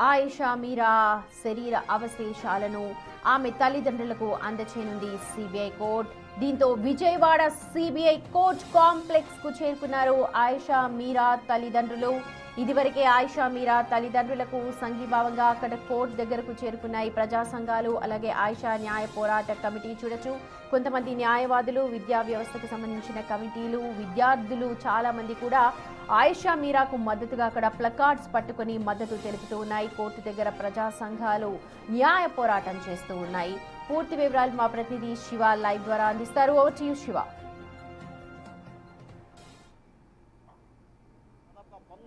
ఆయిషా మీరా శరీర అవశేషాలను ఆమె తల్లిదండ్రులకు అందచేయనుంది సిబిఐ కోర్టు. దీంతో విజయవాడ సిబిఐ కోర్టు కాంప్లెక్స్ కు చేరుకున్నారు ఆయిషా మీరా తల్లిదండ్రులు. ఇదివరకే ఆయిషా మీరా తల్లిదండ్రులకు సంఘీభావంగా అక్కడ కోర్టు దగ్గరకు చేరుకున్నాయి ప్రజా సంఘాలు, అలాగే ఆయిషా న్యాయ పోరాట కమిటీ. చూడొచ్చు, కొంతమంది న్యాయవాదులు, విద్యా వ్యవస్థకు సంబంధించిన కమిటీలు, విద్యార్థులు చాలా మంది కూడా ఆయిషా మీరాకు మద్దతుగా అక్కడ ప్లకార్డ్స్ పట్టుకుని మద్దతు తెలుపుతూ ఉన్నాయి. కోర్టు దగ్గర ప్రజా సంఘాలు న్యాయ పోరాటం చేస్తూ ఉన్నాయి. పూర్తి వివరాలు మా ప్రతినిధి శివ లైవ్ ద్వారా అందిస్తారు. Over to you Shiva.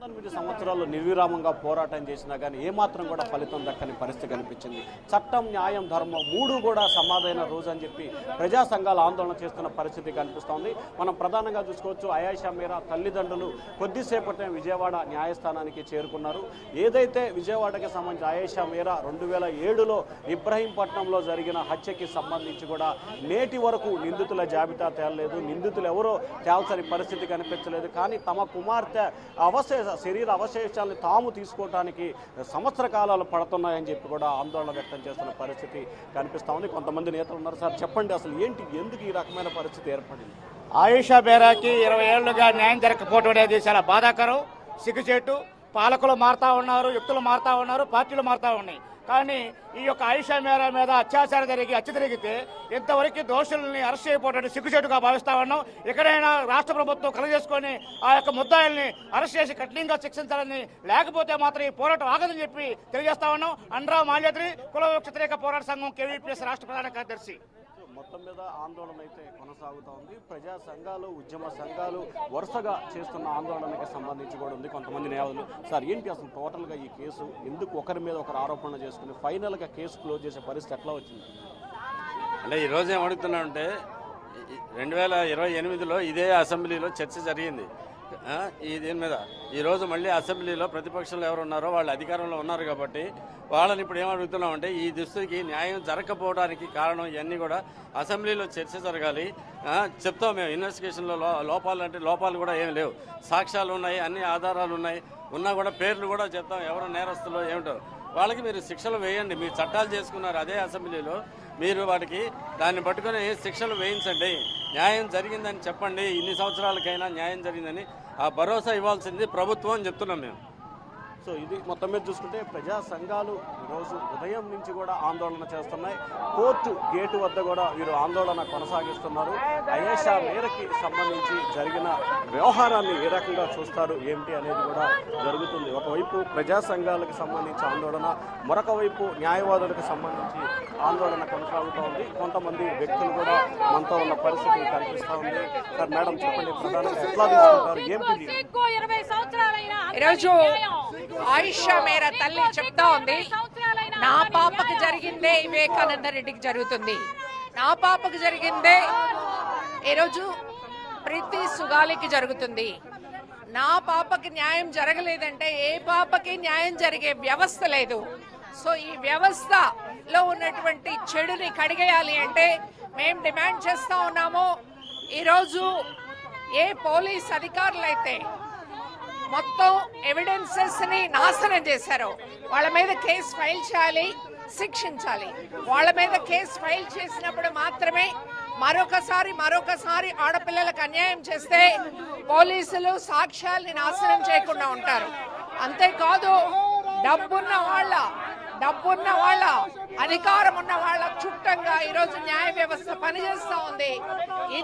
19 సంవత్సరాలు నిర్విరామంగా పోరాటం చేసినా కానీ ఏమాత్రం కూడా ఫలితం దక్కని పరిస్థితి కనిపించింది. చట్టం, న్యాయం, ధర్మం మూడు కూడా సమాధైన రోజు అని చెప్పి ప్రజా సంఘాలు ఆందోళన చేస్తున్న పరిస్థితి కనిపిస్తోంది. మనం ప్రధానంగా చూసుకోవచ్చు, ఆయిషా మీరా తల్లిదండ్రులు కొద్దిసేపటి విజయవాడ న్యాయస్థానానికి చేరుకున్నారు. ఏదైతే విజయవాడకి సంబంధించి ఆయిషా మీరా 2007లో ఇబ్రహీంపట్నంలో జరిగిన హత్యకి సంబంధించి కూడా నేటి వరకు నిందితుల జాబితా తేలలేదు, నిందితులు ఎవరో తేల్చని పరిస్థితి కనిపించలేదు. కానీ తమ కుమార్తె శరీర అవశేషాలను తాము తీసుకోవడానికి సంవత్సర కాలాలు పడుతున్నాయని చెప్పి కూడా ఆందోళన వ్యక్తం చేస్తున్న పరిస్థితి కనిపిస్తూ ఉంది. కొంతమంది నేతలు ఉన్నారు. సార్ చెప్పండి, అసలు ఏంటి, ఎందుకు ఈ రకమైన పరిస్థితి ఏర్పడింది? ఆయిషా మీరాకి 20 ఏళ్లుగా న్యాయం జరగకపోవడం అనేది చాలా బాధాకరం, సిగ్గుచేటు. పాలకులు మారుతా ఉన్నారు, యుక్తులు మారుతా ఉన్నారు, పార్టీలు మారుతా ఉన్నాయి. కానీ ఈ యొక్క ఆయిషా మీరా మీద అత్యాచారం హత్య జరిగితే ఇంతవరకు దోషుల్ని అరెస్ట్ చేయకపోవడం సిగ్గుచేటుగా భావిస్తా ఉన్నాం. ఎక్కడైనా రాష్ట్ర ప్రభుత్వం కలగజేసుకొని ఆ యొక్క ముద్దాయిల్ని అరెస్ట్ చేసి కఠినంగా శిక్షించాలని, లేకపోతే మాత్రం ఈ పోరాటం ఆగదని చెప్పి తెలియజేస్తా ఉన్నాం. అండ్రా మాల్యాద్రి కుల వ్యతిరేక పోరాట సంఘం కేవీపీఎస్ రాష్ట్ర ప్రధాన కార్యదర్శి. మొత్తం మీద ఆందోళన అయితే కొనసాగుతూ ఉంది. ప్రజా సంఘాలు, ఉద్యమ సంఘాలు వరుసగా చేస్తున్న ఆందోళనకి సంబంధించి కూడా ఉంది. కొంతమంది న్యాయవాదులు, సార్ ఏంటి అసలు టోటల్గా ఈ కేసు, ఎందుకు ఒకరి మీద ఒకరు ఆరోపణ చేసుకుని ఫైనల్గా కేసు క్లోజ్ చేసే పరిస్థితి ఎట్లా వచ్చింది? అంటే ఈరోజు ఏం అడుగుతున్నామంటే 2028లో ఇదే అసెంబ్లీలో చర్చ జరిగింది దీని మీద. ఈరోజు మళ్ళీ అసెంబ్లీలో ప్రతిపక్షంలో ఎవరు ఉన్నారో వాళ్ళు అధికారంలో ఉన్నారు కాబట్టి వాళ్ళని ఇప్పుడు ఏమడుగుతున్నామంటే ఈ దుస్థితికి న్యాయం జరగకపోవడానికి కారణం ఇవన్నీ కూడా అసెంబ్లీలో చర్చ జరగాలి. చెప్తాం మేము, ఇన్వెస్టిగేషన్లో లోపాలు కూడా ఏం లేవు, సాక్ష్యాలు ఉన్నాయి, అన్ని ఆధారాలు ఉన్నాయి, ఉన్నా కూడా పేర్లు కూడా చెప్తాం, ఎవరు నేరస్తులో ఏమిటో వాళ్ళకి మీరు శిక్షలు వేయండి. మీరు చట్టాలు చేసుకున్నారు అదే అసెంబ్లీలో, మీరు వాటికి దాన్ని పట్టుకుని శిక్షలు వేయించండి, న్యాయం జరిగిందని చెప్పండి. ఇన్ని సంవత్సరాలకైనా న్యాయం జరిగిందని ఆ భరోసా ఇవ్వాల్సింది ప్రభుత్వం అని చెప్తున్నాం మేము. సో ఇది మొత్తం మీద చూసుకుంటే ప్రజా సంఘాలు ఈరోజు ఉదయం నుంచి కూడా ఆందోళన చేస్తున్నాయి. కోర్టు గేటు వద్ద కూడా వీరు ఆందోళన కొనసాగిస్తున్నారు. ఆయిషా మీరాకి సంబంధించి జరిగిన వ్యవహారాన్ని ఏ రకంగా చూస్తారు ఏమిటి అనేది కూడా జరుగుతుంది. ఒకవైపు ప్రజా సంఘాలకు సంబంధించి ఆందోళన, మరొక వైపు న్యాయవాదులకు సంబంధించి ఆందోళన కొనసాగుతూ ఉంది. కొంతమంది వ్యక్తులు కూడా మనతో ఉన్న పరిస్థితి కనిపిస్తూ ఉంది. సార్ మేడం చెప్పండి, ప్రధానంగా ఎట్లా తీసుకుంటారు, ఏమిటి? ఈరోజు ఆయిషా మీరా తల్లి చెప్తా ఉంది, నా పాపకు జరిగిందే వివేకానంద రెడ్డికి జరుగుతుంది, నా పాపకు జరిగిందే ఈరోజు ప్రీతి సుగాలికి జరుగుతుంది. నా పాపకి న్యాయం జరగలేదంటే ఏ పాపకి న్యాయం జరిగే వ్యవస్థ లేదు. సో ఈ వ్యవస్థలో ఉన్నటువంటి చెడుని కడిగేయాలి అంటే మేము డిమాండ్ చేస్తా ఉన్నాము. ఈరోజు ఏ పోలీస్ అధికారులైతే మొత్తం ఎవిడెన్సెస్ ని నాశనం చేశారో వాళ్ళ మీద కేసు ఫైల్ చేయాలి, శిక్షించాలి. వాళ్ళ మీద కేసు ఫైల్ చేసినప్పుడు మాత్రమే మరొకసారి ఆడపిల్లలకు అన్యాయం చేస్తే పోలీసులు సాక్ష్యాల్ని నాశనం చేయకుండా ఉంటారు. అంతేకాదు డబ్బున్న వాళ్ళ అధికారం ఉన్న వాళ్ళ చుట్టంగా ఈరోజు న్యాయ వ్యవస్థ పనిచేస్తూ ఉంది.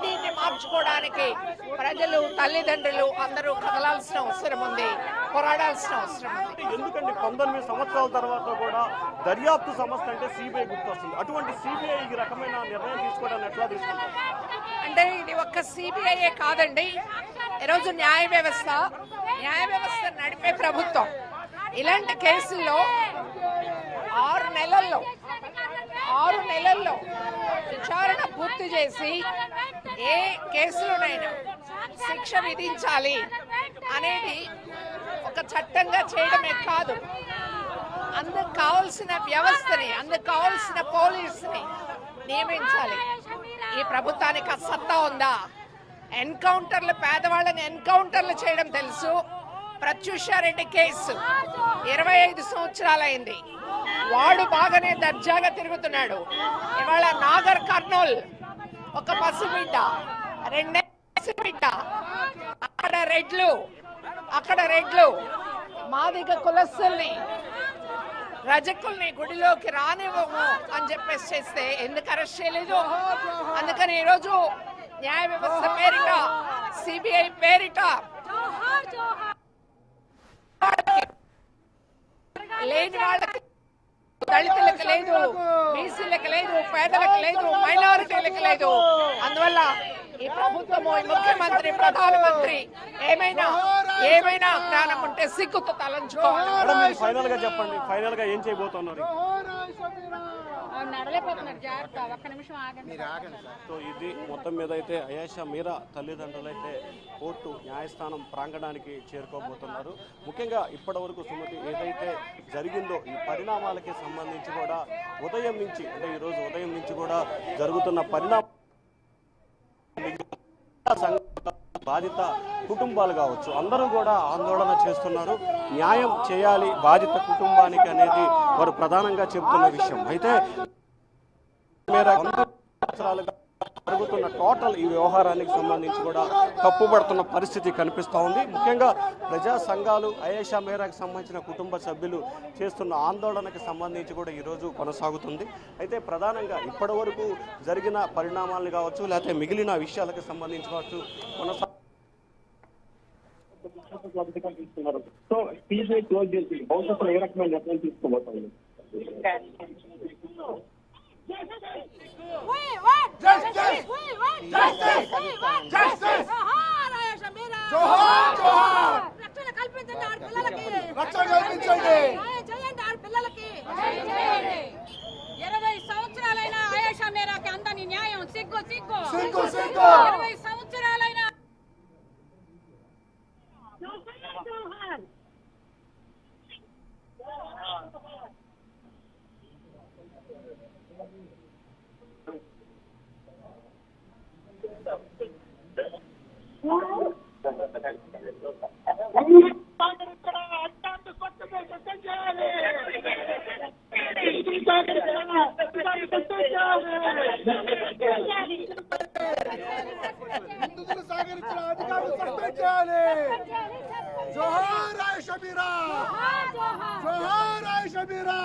దీన్ని మార్చుకోవడానికి ప్రజలు, తల్లిదండ్రులు అందరూ కదలాల్సిన అవసరం ఉంది, పోరాడాల్సిన అవసరం ఉంది. ఎందుకంటే 19 సంవత్సరాల తర్వాత కూడా దర్యాప్తు సంస్థ అంటే సిబిఐ గుర్తొస్తుంది. అటువంటి సిబిఐ ఈ రకమైన నిర్ణయం తీసుకోవడానికి ఎట్లా తీసుకుంటారు? అంటే ఇది ఒక్క సిబిఐ కాదండి, ఈరోజు న్యాయ వ్యవస్థ నడిపే ప్రభుత్వం. ఇలాంటి కేసుల్లో 6 నెలల్లో విచారణ పూర్తి చేసి ఏ కేసులోనైనా శిక్ష విధించాలి అనేది ఒక చట్టంగా చేయడమే కాదు, అందుకు కావాల్సిన వ్యవస్థని, అందుకు కావాల్సిన పోలీసుని నియమించాలి. ఈ ప్రభుత్వానికి ఆ సత్తా ఉందా? ఎన్కౌంటర్లు, పేదవాళ్ళని ఎన్కౌంటర్లు చేయడం తెలుసు, ప్రత్యూషారెడ్డి కేసు 25 సంవత్సరాలైంది. వాడు బాగానే దర్జాగా తిరుగుతున్నాడు. ఇవాళ నాగర్ కర్నూల్ ఒక పసిబిడ్డ, 2 పసిబిడ్డ, అక్కడ రెడ్లు మాదిగ కులస్తుల్ని రజకుల్ని గుడిలోకి రానివ్వము అని చెప్పేసి చేస్తే ఎందుకు అరెస్ట్ చేయలేదు? అందుకని ఈరోజు న్యాయ వ్యవస్థ పేరిట, సిబిఐ పేరిట లేని వాళ్ళకి, దళితులకు లేదు, బీసీలకు లేదు, పేదలకు లేదు, మైనారిటీలకు లేదు. అందువల్ల ఈ ప్రభుత్వము, ఈ ముఖ్యమంత్రి, ప్రధానమంత్రి ఏమైనా జ్ఞానం ఉంటే సిగ్గుతో తలంచుకోవాలి. ఫైనల్ గా చెప్పండి, ఫైనల్ గా ఏం చేయబోతున్నారు? సో ఇది మొత్తం మీద అయితే అయేషా మీరా తల్లిదండ్రులైతే కోర్టు న్యాయస్థానం ప్రాంగణానికి చేరుకోబోతున్నారు. ముఖ్యంగా ఇప్పటి వరకు సుమతి ఏదైతే జరిగిందో ఈ పరిణామాలకి సంబంధించి కూడా ఉదయం నుంచి, అంటే ఈరోజు ఉదయం నుంచి కూడా జరుగుతున్న బాధిత కుటుంబాలు కావచ్చు, అందరూ కూడా ఆందోళన చేస్తున్నారు. న్యాయం చేయాలి బాధిత కుటుంబానికి అనేది వారు ప్రధానంగా చెబుతున్న విషయం. అయితే సంవత్సరాలుగా జరుగుతున్న టోటల్ ఈ వ్యవహారానికి సంబంధించి కూడా తప్పుపడుతున్న పరిస్థితి కనిపిస్తూ ఉంది. ముఖ్యంగా ప్రజా సంఘాలు, అయేషా మీరాకి సంబంధించిన కుటుంబ సభ్యులు చేస్తున్న ఆందోళనకి సంబంధించి కూడా ఈరోజు కొనసాగుతుంది. అయితే ప్రధానంగా ఇప్పటి వరకు జరిగిన పరిణామాలను కావచ్చు, లేకపోతే మిగిలిన విషయాలకు సంబంధించి కావచ్చు సో సిబిఐ క్లోజ్ చేసి భవిష్యత్తులో ఏ రకమైన నిర్ణయం తీసుకోబోతుంది? సంవత్సరాలైన అయేషా మీరాకి అందని న్యాయం సిగ్గు 20 సంవత్సరాలైన जोहार आयशा मीरा, जोहार आयशा मीरा,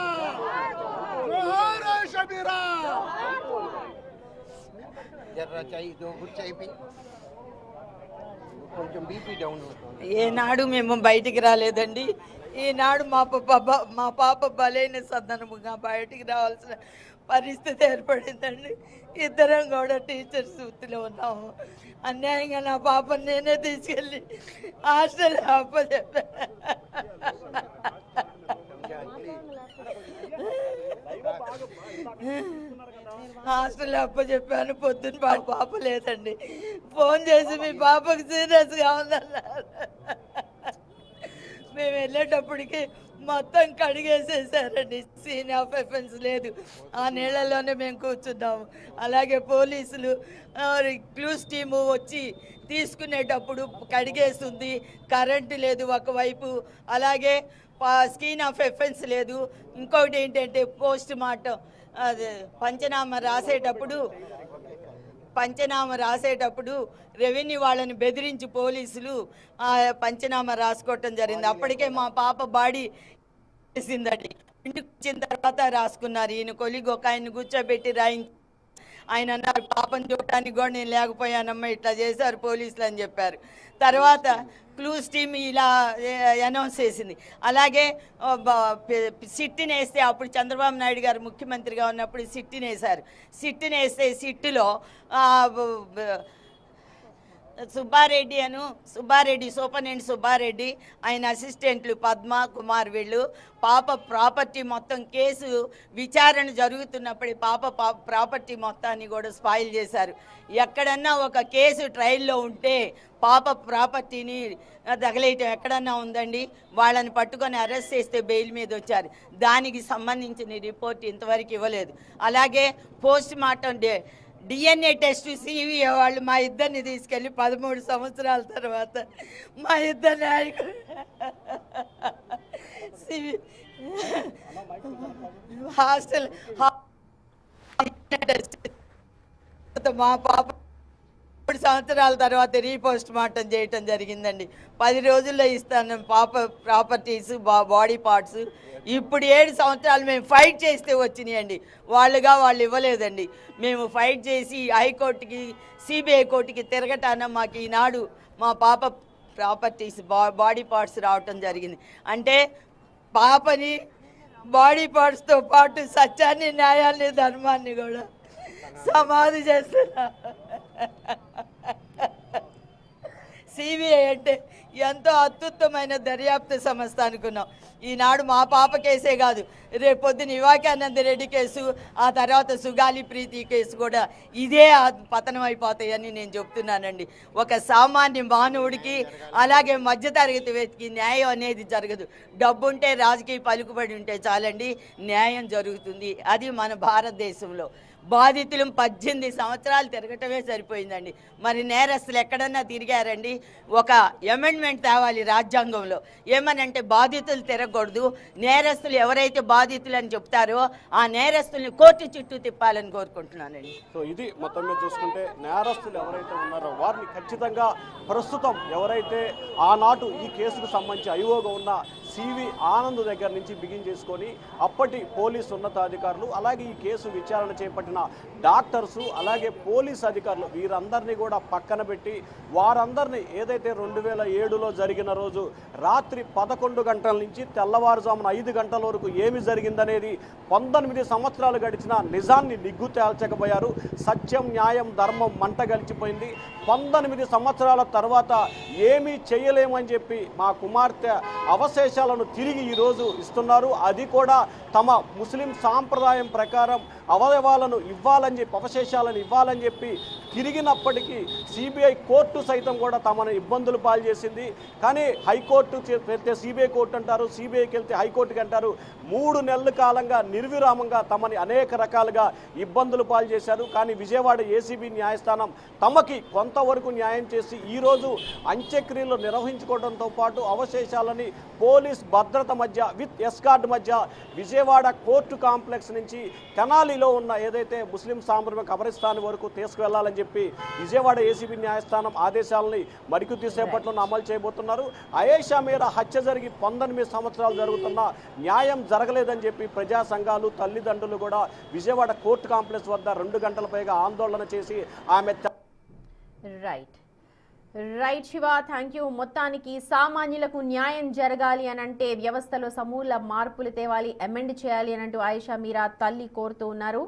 जोहार आयशा मीरा। जरा चाहिए दो गुड चाहिए కొంచెం బీపీ డౌన్ అవుతుంది. ఏనాడు మేము బయటికి రాలేదండి. ఈనాడు మా పాప బలైన సదనముగా బయటికి రావాల్సిన పరిస్థితి ఏర్పడిందండి. ఇద్దరం కూడా టీచర్స్ వృత్తిలో ఉన్నాము. అన్యాయంగా నా పాపను నేనే తీసుకెళ్ళి హాస్టల్ అప్పచెప్పాను. హాస్టల్ అప్పచెప్పాను. పొద్దున్న పాప లేదండి. ఫోన్ చేసి మీ పాపకు సీరియస్గా ఉందన్నారు. మేము వెళ్ళేటప్పటికి మొత్తం కడిగేసేసారండి. సీన్ ఆఫ్ ఎఫెన్స్ లేదు. ఆ నీళ్ళలోనే మేము కూర్చున్నాము. అలాగే పోలీసులు క్లూస్ టీము వచ్చి తీసుకునేటప్పుడు కడిగేస్తుంది. కరెంటు లేదు ఒకవైపు, అలాగే స్కీన్ ఆఫ్ ఎఫెన్స్ లేదు. ఇంకొకటి ఏంటంటే పోస్ట్ మార్టం, అదే పంచనామా రాసేటప్పుడు రెవెన్యూ వాళ్ళని బెదిరించి పోలీసులు పంచనామా రాసుకోవటం జరిగింది. అప్పటికే మా పాప బాడీ వేసిందండి. ఇంటికి వచ్చిన తర్వాత రాసుకున్నారు. ఈయన కొలిగి ఒక ఆయన్ని కూర్చోబెట్టి రాయించి ఆయన అన్నారు, పాపను చూడటానికి కూడా నేను లేకపోయానమ్మా, ఇట్లా చేశారు పోలీసులు అని చెప్పారు. తర్వాత క్లూస్ టీమ్ ఇలా అనౌన్స్ చేసింది. అలాగే సిట్టిని వేస్తే, అప్పుడు చంద్రబాబు నాయుడు గారు ముఖ్యమంత్రిగా ఉన్నప్పుడు సిట్టిని వేశారు. సిట్టిని వేస్తే సిట్టులో సుబ్బారెడ్డి సూపరింటెండెంట్ సుబ్బారెడ్డి, ఆయన అసిస్టెంట్లు పద్మ కుమార్, వీళ్ళు పాప ప్రాపర్టీ మొత్తం కేసు విచారణ జరుగుతున్నప్పుడు పాప ప్రాపర్టీ మొత్తాన్ని కూడా స్పాయిల్ చేశారు. ఎక్కడన్నా ఒక కేసు ట్రయల్లో ఉంటే పాప ప్రాపర్టీని తగలేయటం ఎక్కడన్నా ఉందండి? వాళ్ళని పట్టుకొని అరెస్ట్ చేస్తే బెయిల్ మీద వచ్చారు. దానికి సంబంధించిన రిపోర్ట్ ఇంతవరకు ఇవ్వలేదు. అలాగే post mortem DNA test CVA వాళ్ళు మా ఇద్దరిని తీసుకెళ్ళి 13 సంవత్సరాల తర్వాత మా ఇద్దరు నాయకులు హాస్టల్ మా పాప 3 సంవత్సరాల తర్వాత రీపోస్ట్ మార్టం చేయటం జరిగిందండి. 10 రోజుల్లో ఇస్తాను పాప ప్రాపర్టీస్ బాడీ పార్ట్స్. ఇప్పుడు 7 సంవత్సరాలు మేము ఫైట్ చేస్తే వచ్చినాయండి. వాళ్ళు ఇవ్వలేదండి. మేము ఫైట్ చేసి హైకోర్టుకి సిబిఐ కోర్టుకి తిరగటాన మాకు ఈనాడు మా పాప ప్రాపర్టీస్ బాడీ పార్ట్స్ రావటం జరిగింది. అంటే పాపని బాడీ పార్ట్స్తో పాటు సత్యాన్ని, న్యాయాన్ని, ధర్మాన్ని కూడా సమాధి చేస్తున్నా. సిబిఐ అంటే ఎంతో అత్యుత్తమైన దర్యాప్తు సంస్థ అనుకున్నాం. ఈనాడు మా పాప కేసే కాదు, రేపొద్దున వివేకానంద రెడ్డి కేసు, ఆ తర్వాత సుగాలి ప్రీతి కేసు కూడా ఇదే పతనం అయిపోతాయని నేను చెప్తున్నానండి. ఒక సామాన్య మానవుడికి అలాగే మధ్యతరగతి వ్యక్తికి న్యాయం అనేది జరగదు. డబ్బుంటే, రాజకీయ పలుకుబడి ఉంటే చాలండి, న్యాయం జరుగుతుంది. అది మన భారతదేశంలో. బాధితులు 18 సంవత్సరాలు తిరగటమే సరిపోయిందండి. మరి నేరస్తులు ఎక్కడన్నా తిరిగారండి? ఒక అమెండ్మెంట్ తేవాలి రాజ్యాంగంలో. ఏమనంటే బాధితులు తిరగకూడదు, నేరస్తులు ఎవరైతే బాధితులు అని చెప్తారో ఆ నేరస్తుల్ని కోర్టు చుట్టూ తిప్పాలని కోరుకుంటున్నానండి. సో ఇది మొత్తం మీద చూసుకుంటే నేరస్తులు ఎవరైతే ఉన్నారో వారిని ఖచ్చితంగా ప్రస్తుతం ఎవరైతే ఆనాటు ఈ కేసుకు సంబంధించి ఐఓగా ఉన్న సివి ఆనంద్ దగ్గర నుంచి బిగిన్ చేసుకొని అప్పటి పోలీసు ఉన్నతాధికారులు, అలాగే ఈ కేసు విచారణ చేపట్టిన డాక్టర్సు, అలాగే పోలీస్ అధికారులు వీరందరినీ కూడా పక్కన పెట్టి వారందరినీ ఏదైతే 2007లో జరిగిన రోజు రాత్రి 11 గంటల నుంచి తెల్లవారుజామున 5 గంటల వరకు ఏమి జరిగిందనేది 19 సంవత్సరాలు గడిచిన నిజాన్ని నిగ్గు తేల్చకపోయారు. సత్యం, న్యాయం, ధర్మం మంట గలిచిపోయింది. 19 సంవత్సరాల తర్వాత ఏమీ చేయలేమని చెప్పి మా కుమార్తె అవశేషాలను తిరిగి ఈరోజు ఇస్తున్నారు. అది కూడా తమ ముస్లిం సాంప్రదాయం ప్రకారం అవయవాలను ఇవ్వాలని చెప్పి, అవశేషాలను ఇవ్వాలని చెప్పి తిరిగినప్పటికీ సిబిఐ కోర్టు సైతం కూడా తమను ఇబ్బందులు పాలు చేసింది. కానీ హైకోర్టు వెళ్తే సిబిఐ కోర్టు అంటారు, సిబిఐకి వెళ్తే హైకోర్టుకి అంటారు. 3 నెలల కాలంగా నిర్విరామంగా తమని అనేక రకాలుగా ఇబ్బందులు పాలు చేశారు. కానీ విజయవాడ ఏసీబీ న్యాయస్థానం తమకి కొంతవరకు న్యాయం చేసి ఈరోజు అంత్యక్రియలు నిర్వహించుకోవడంతో పాటు అవశేషాలని పోలీస్ భద్రత మధ్య విత్ ఎస్కార్ట్ మధ్య విజయవాడ కోర్టు కాంప్లెక్స్ నుంచి తెనాలిలో ఉన్న ఏదైతే ముస్లిం సాంప్రదాయ కబరిస్తాన్ వరకు తీసుకువెళ్లాలని చెప్పి విజయవాడ ఏసీబీ న్యాయస్థానం ఆదేశాలని మరికొద్ది సేపట్లో అమలు చేయబోతున్నారు. ఆయేషా మీరా హత్య జరిగి 19 సంవత్సరాలు జరుగుతున్న న్యాయం జరగలేదని చెప్పి ప్రజా సంఘాలు, తల్లిదండ్రులు కూడా విజయవాడ కోర్టు కాంప్లెక్స్ వద్ద 2 గంటల పైగా ఆందోళన చేసి ఆమె రైట్ శివ, థ్యాంక్ యూ. మొత్తానికి సామాన్యులకు న్యాయం జరగాలి అని అంటే వ్యవస్థలో సమూల మార్పులు తేవాలి, అమెండ్ చేయాలి అని అంటూ ఆయేషా మీరా తల్లి కోరుతూ ఉన్నారు.